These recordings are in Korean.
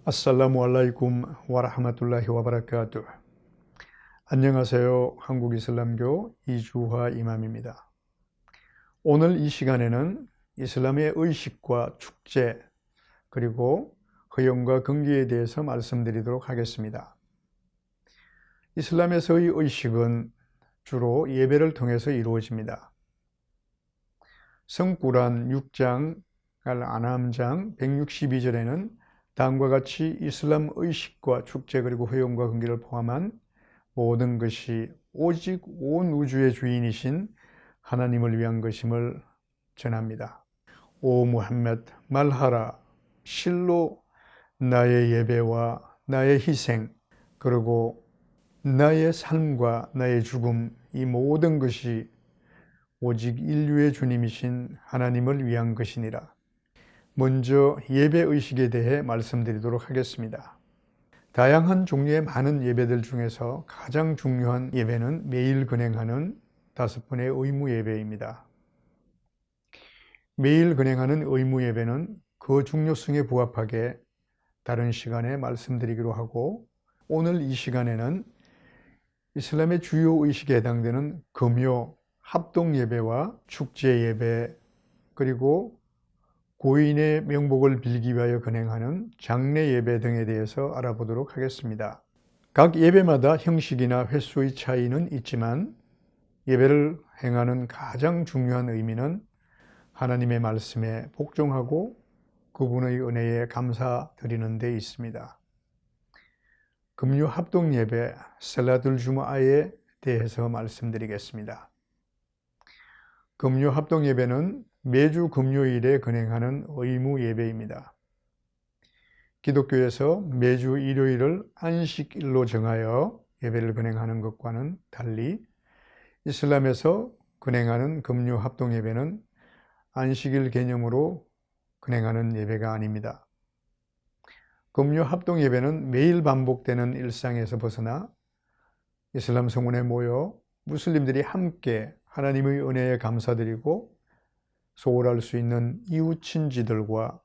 아살라무 알라이쿰 와라하마툴라히 와바라카투. 안녕하세요. 한국이슬람교 이주화 이맘입니다. 오늘 이 시간에는 이슬람의 의식과 축제 그리고 허용과 금기에 대해서 말씀드리도록 하겠습니다. 이슬람에서의 의식은 주로 예배를 통해서 이루어집니다. 성꾸란 6장 알아남장 162절에는 다음과 같이 이슬람 의식과 축제 그리고 허용과 금기를 포함한 모든 것이 오직 온 우주의 주인이신 하나님을 위한 것임을 전합니다. 오 무함메드, 말하라. 실로 나의 예배와 나의 희생 그리고 나의 삶과 나의 죽음, 이 모든 것이 오직 인류의 주님이신 하나님을 위한 것이니라. 먼저 예배의식에 대해 말씀드리도록 하겠습니다. 다양한 종류의 많은 예배들 중에서 가장 중요한 예배는 매일 근행하는 5번의 의무 예배입니다. 매일 근행하는 의무 예배는 그 중요성에 부합하게 다른 시간에 말씀드리기로 하고, 오늘 이 시간에는 이슬람의 주요 의식에 해당되는 금요, 합동 예배와 축제 예배, 그리고 고인의 명복을 빌기 위하여 근행하는 장례 예배 등에 대해서 알아보도록 하겠습니다. 각 예배마다 형식이나 횟수의 차이는 있지만 예배를 행하는 가장 중요한 의미는 하나님의 말씀에 복종하고 그분의 은혜에 감사드리는 데 있습니다. 금요 합동 예배 셀라둘 주무아에 대해서 말씀드리겠습니다. 금요 합동 예배는 매주 금요일에 근행하는 의무 예배입니다. 기독교에서 매주 일요일을 안식일로 정하여 예배를 근행하는 것과는 달리 이슬람에서 근행하는 금요 합동 예배는 안식일 개념으로 근행하는 예배가 아닙니다. 금요 합동 예배는 매일 반복되는 일상에서 벗어나 이슬람 성원에 모여 무슬림들이 함께 하나님의 은혜에 감사드리고 소홀할 수 있는 이웃 친지들과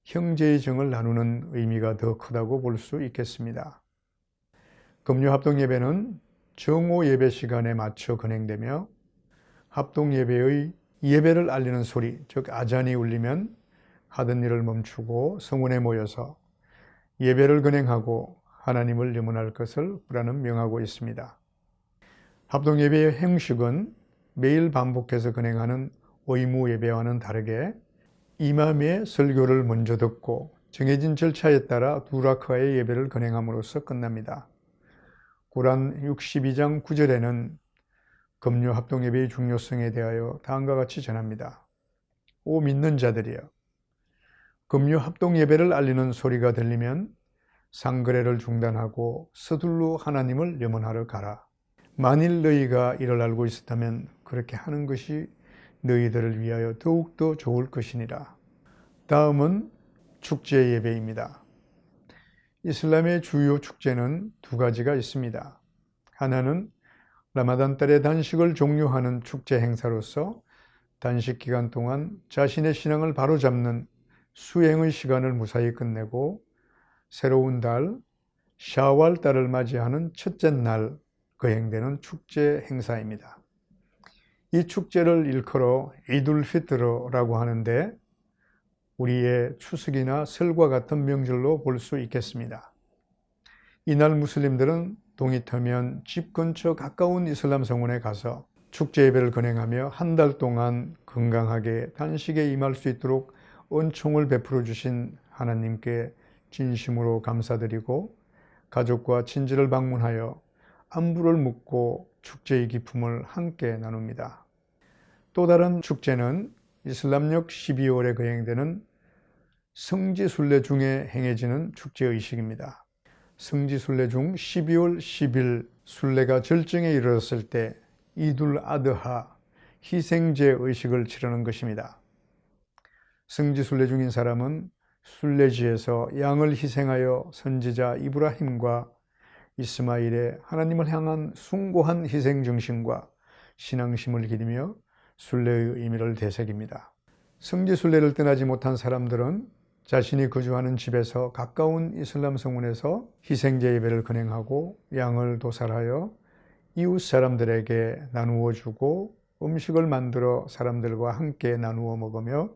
형제의 정을 나누는 의미가 더 크다고 볼 수 있겠습니다. 금요 합동 예배는 정오 예배 시간에 맞춰 근행되며 합동 예배의 예배를 알리는 소리, 즉 아잔이 울리면 하던 일을 멈추고 성원에 모여서 예배를 근행하고 하나님을 염원할 것을 꾸라는 명하고 있습니다. 합동 예배의 형식은 매일 반복해서 근행하는 의무 예배와는 다르게 이맘의 설교를 먼저 듣고 정해진 절차에 따라 2라카의 예배를 근행함으로써 끝납니다. 구란 62장 9절에는 금요 합동 예배의 중요성에 대하여 다음과 같이 전합니다. 오 믿는 자들이여, 금요 합동 예배를 알리는 소리가 들리면 상거래를 중단하고 서둘러 하나님을 염원하러 가라. 만일 너희가 이를 알고 있었다면 그렇게 하는 것이 너희들을 위하여 더욱더 좋을 것이니라. 다음은 축제 예배입니다. 이슬람의 주요 축제는 2가지가 있습니다. 하나는 라마단 달의 단식을 종료하는 축제 행사로서 단식 기간 동안 자신의 신앙을 바로잡는 수행의 시간을 무사히 끝내고 새로운 달, 샤왈 달을 맞이하는 첫째 날 거행되는 축제 행사입니다. 이 축제를 일컬어 이둘 피트르라고 하는데 우리의 추석이나 설과 같은 명절로 볼 수 있겠습니다. 이날 무슬림들은 동이 트면 집 근처 가까운 이슬람 성원에 가서 축제 예배를 근행하며 한 달 동안 건강하게 단식에 임할 수 있도록 은총을 베풀어 주신 하나님께 진심으로 감사드리고 가족과 친지를 방문하여 안부를 묻고 축제의 기쁨을 함께 나눕니다. 또 다른 축제는 이슬람력 12월에 거행되는 성지순례 중에 행해지는 축제의식입니다. 성지순례 중 12월 10일 순례가 절정에 이르렀을 때 이둘 아드하 희생제 의식을 치르는 것입니다. 성지순례 중인 사람은 순례지에서 양을 희생하여 선지자 이브라힘과 이스마일의 하나님을 향한 숭고한 희생정신과 신앙심을 기리며 순례의 의미를 되새깁니다. 성지순례를 떠나지 못한 사람들은 자신이 거주하는 집에서 가까운 이슬람 성원에서 희생제 예배를 건행하고 양을 도살하여 이웃 사람들에게 나누어 주고 음식을 만들어 사람들과 함께 나누어 먹으며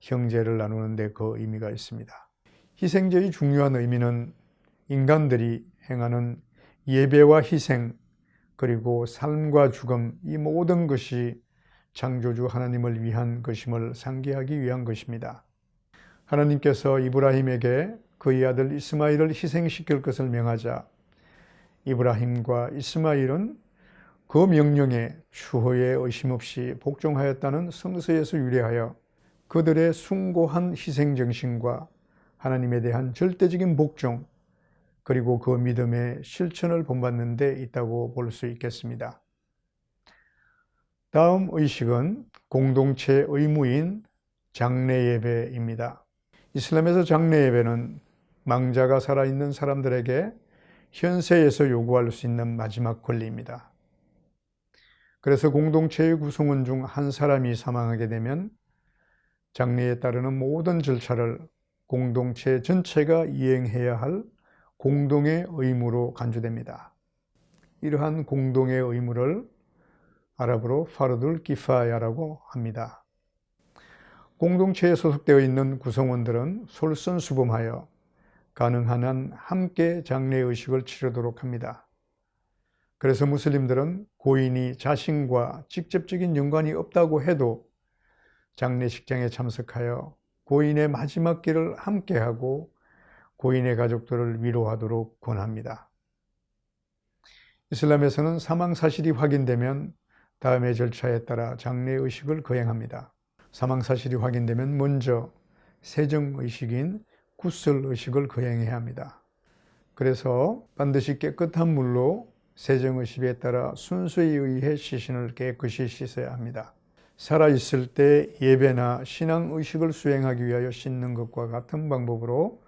형제를 나누는 데 그 의미가 있습니다. 희생제의 중요한 의미는 인간들이 행하는 예배와 희생, 그리고 삶과 죽음, 이 모든 것이 창조주 하나님을 위한 것임을 상기하기 위한 것입니다. 하나님께서 이브라힘에게 그의 아들 이스마엘을 희생시킬 것을 명하자 이브라힘과 이스마엘은 그 명령에 추후에 의심 없이 복종하였다는 성서에서 유래하여 그들의 숭고한 희생정신과 하나님에 대한 절대적인 복종, 그리고 그 믿음의 실천을 본받는 데 있다고 볼 수 있겠습니다. 다음 의식은 공동체 의무인 장례 예배입니다. 이슬람에서 장례 예배는 망자가 살아있는 사람들에게 현세에서 요구할 수 있는 마지막 권리입니다. 그래서 공동체의 구성원 중 한 사람이 사망하게 되면 장례에 따르는 모든 절차를 공동체 전체가 이행해야 할 공동의 의무로 간주됩니다. 이러한 공동의 의무를 아랍어로 파르둘 키파야라고 합니다. 공동체에 소속되어 있는 구성원들은 솔선수범하여 가능한 한 함께 장례의식을 치르도록 합니다. 그래서 무슬림들은 고인이 자신과 직접적인 연관이 없다고 해도 장례식장에 참석하여 고인의 마지막 길을 함께하고 고인의 가족들을 위로하도록 권합니다. 이슬람에서는 사망 사실이 확인되면 다음의 절차에 따라 장례의식을 거행합니다. 사망 사실이 확인되면 먼저 세정의식인 구슬의식을 거행해야 합니다. 그래서 반드시 깨끗한 물로 세정의식에 따라 순서에 의해 시신을 깨끗이 씻어야 합니다. 살아있을 때 예배나 신앙의식을 수행하기 위하여 씻는 것과 같은 방법으로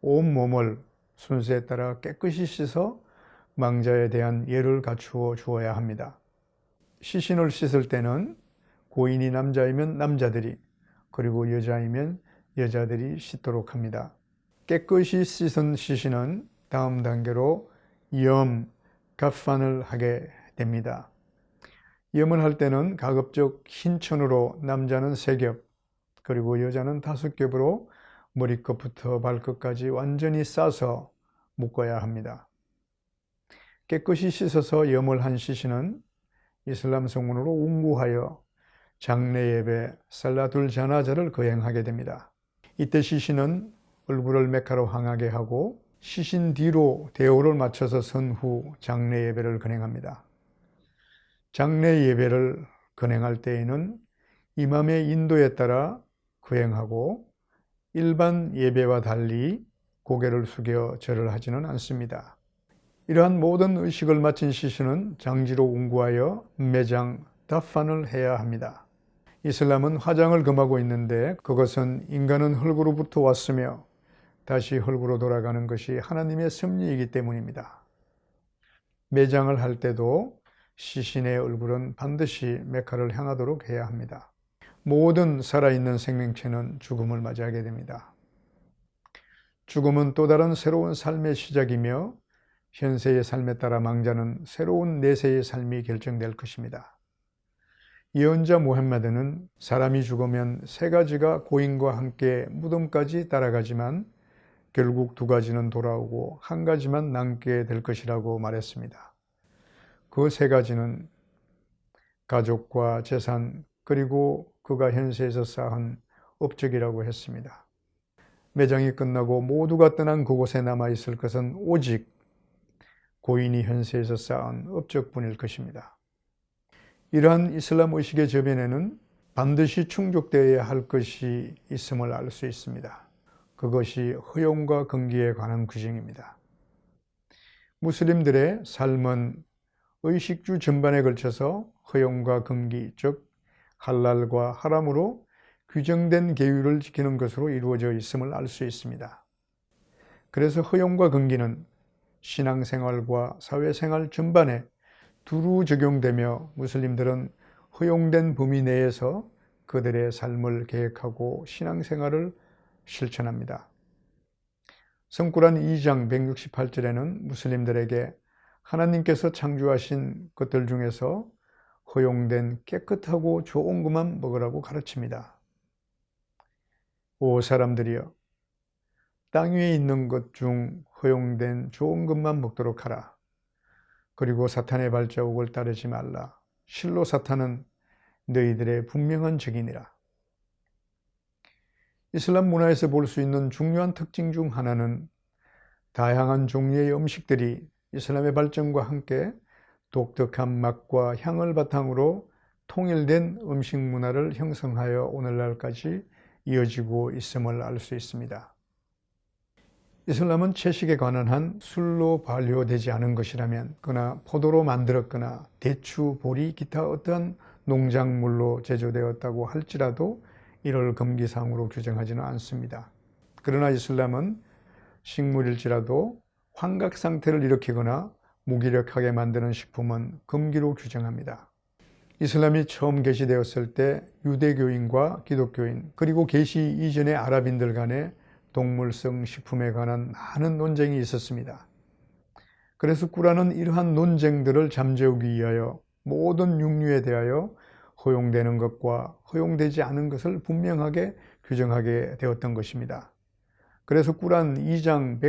온몸을 순서에 따라 깨끗이 씻어 망자에 대한 예를 갖추어 주어야 합니다. 시신을 씻을 때는 고인이 남자이면 남자들이, 그리고 여자이면 여자들이 씻도록 합니다. 깨끗이 씻은 시신은 다음 단계로 염, 가판을 하게 됩니다. 염을 할 때는 가급적 흰 천으로 남자는 3겹, 그리고 여자는 5겹으로 머리끝부터 발끝까지 완전히 싸서 묶어야 합니다. 깨끗이 씻어서 염을 한 시신은 이슬람 성문으로 운구하여 장례 예배 살라툴 자나자를 거행하게 됩니다. 이때 시신은 얼굴을 메카로 향하게 하고 시신 뒤로 대오를 맞춰서 선 후 장례 예배를 건행합니다. 장례 예배를 건행할 때에는 이맘의 인도에 따라 거행하고 일반 예배와 달리 고개를 숙여 절을 하지는 않습니다. 이러한 모든 의식을 마친 시신은 장지로 운구하여 매장, 다판을 해야 합니다. 이슬람은 화장을 금하고 있는데 그것은 인간은 흙으로부터 왔으며 다시 흙으로 돌아가는 것이 하나님의 섭리이기 때문입니다. 매장을 할 때도 시신의 얼굴은 반드시 메카를 향하도록 해야 합니다. 모든 살아있는 생명체는 죽음을 맞이하게 됩니다. 죽음은 또 다른 새로운 삶의 시작이며 현세의 삶에 따라 망자는 새로운 내세의 삶이 결정될 것입니다. 예언자 무함마드는 사람이 죽으면 3가지가 고인과 함께 무덤까지 따라가지만 결국 2가지는 돌아오고 1가지만 남게 될 것이라고 말했습니다. 그 3가지는 가족과 재산, 그리고 그가 현세에서 쌓은 업적이라고 했습니다. 매장이 끝나고 모두가 떠난 그곳에 남아있을 것은 오직 고인이 현세에서 쌓은 업적뿐일 것입니다. 이러한 이슬람 의식의 저변에는 반드시 충족되어야 할 것이 있음을 알 수 있습니다. 그것이 허용과 금기에 관한 규정입니다. 무슬림들의 삶은 의식주 전반에 걸쳐서 허용과 금기, 즉 할랄과 하람으로 규정된 계율을 지키는 것으로 이루어져 있음을 알 수 있습니다. 그래서 허용과 금기는 신앙생활과 사회생활 전반에 두루 적용되며 무슬림들은 허용된 범위 내에서 그들의 삶을 계획하고 신앙생활을 실천합니다. 성꾸란 2장 168절에는 무슬림들에게 하나님께서 창조하신 것들 중에서 허용된 깨끗하고 좋은 것만 먹으라고 가르칩니다. 오 사람들이여, 땅 위에 있는 것 중 허용된 좋은 것만 먹도록 하라. 그리고 사탄의 발자국을 따르지 말라. 실로 사탄은 너희들의 분명한 적이니라. 이슬람 문화에서 볼 수 있는 중요한 특징 중 하나는 다양한 종류의 음식들이 이슬람의 발전과 함께 독특한 맛과 향을 바탕으로 통일된 음식 문화를 형성하여 오늘날까지 이어지고 있음을 알 수 있습니다. 이슬람은 채식에 관한 한 술로 발효되지 않은 것이라면 거나 포도로 만들었거나 대추, 보리, 기타 어떠한 농작물로 제조되었다고 할지라도 이를 금기사항으로 규정하지는 않습니다. 그러나 이슬람은 식물일지라도 환각 상태를 일으키거나 무기력하게 만드는 식품은 금기로 규정합니다. 이슬람이 처음 계시되었을 때 유대교인과 기독교인 그리고 계시 이전의 아랍인들 간에 동물성 식품에 관한 많은 논쟁이 있었습니다. 그래서 꾸란은 이러한 논쟁들을 잠재우기 위하여 모든 육류에 대하여 허용되는 것과 허용되지 않은 것을 분명하게 규정하게 되었던 것입니다. 그래서 꾸란 2장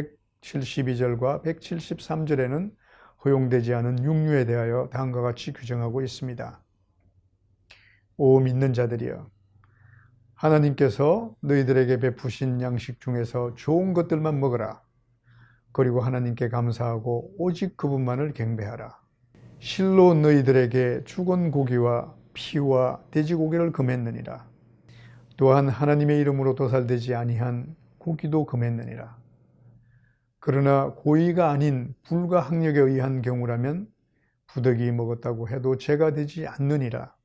172절과 173절에는 허용되지 않은 육류에 대하여 다음과 같이 규정하고 있습니다. 오 믿는 자들이여, 하나님께서 너희들에게 베푸신 양식 중에서 좋은 것들만 먹어라. 그리고 하나님께 감사하고 오직 그분만을 경배하라. 실로 너희들에게 죽은 고기와 피와 돼지고기를 금했느니라. 또한 하나님의 이름으로 도살되지 아니한 고기도 금했느니라. 그러나 고의가 아닌 불가항력에 의한 경우라면 부득이 먹었다고 해도 죄가 되지 않느니라.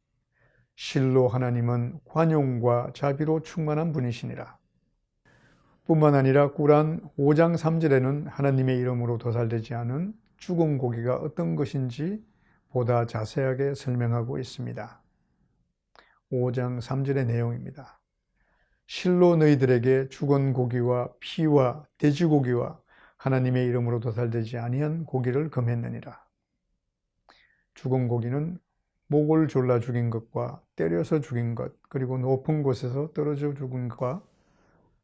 실로 하나님은 관용과 자비로 충만한 분이시니라. 뿐만 아니라 꾸란 5장 3절에는 하나님의 이름으로 도살되지 않은 죽은 고기가 어떤 것인지 보다 자세하게 설명하고 있습니다. 5장 3절의 내용입니다. 실로 너희들에게 죽은 고기와 피와 돼지고기와 하나님의 이름으로 도살되지 아니한 고기를 금했느니라. 죽은 고기는 목을 졸라 죽인 것과 때려서 죽인 것, 그리고 높은 곳에서 떨어져 죽은 것과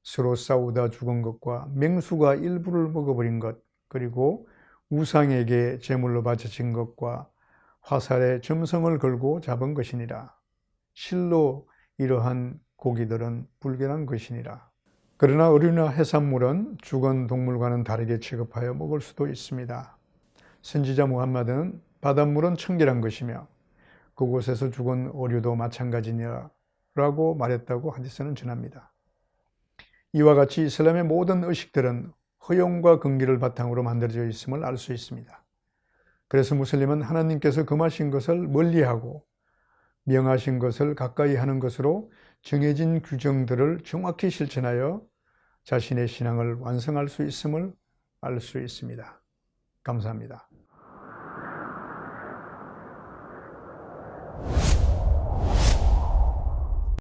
서로 싸우다 죽은 것과 맹수가 일부를 먹어버린 것, 그리고 우상에게 제물로 바쳐진 것과 화살에 점성을 걸고 잡은 것이니라. 실로 이러한 고기들은 불결한 것이니라. 그러나 어류나 해산물은 죽은 동물과는 다르게 취급하여 먹을 수도 있습니다. 선지자 무함마드는 바닷물은 청결한 것이며 그곳에서 죽은 어류도 마찬가지니라라고 말했다고 하디스는 전합니다. 이와 같이 이슬람의 모든 의식들은 허용과 금기를 바탕으로 만들어져 있음을 알 수 있습니다. 그래서 무슬림은 하나님께서 금하신 것을 멀리하고 명하신 것을 가까이 하는 것으로 정해진 규정들을 정확히 실천하여 자신의 신앙을 완성할 수 있음을 알 수 있습니다. 감사합니다.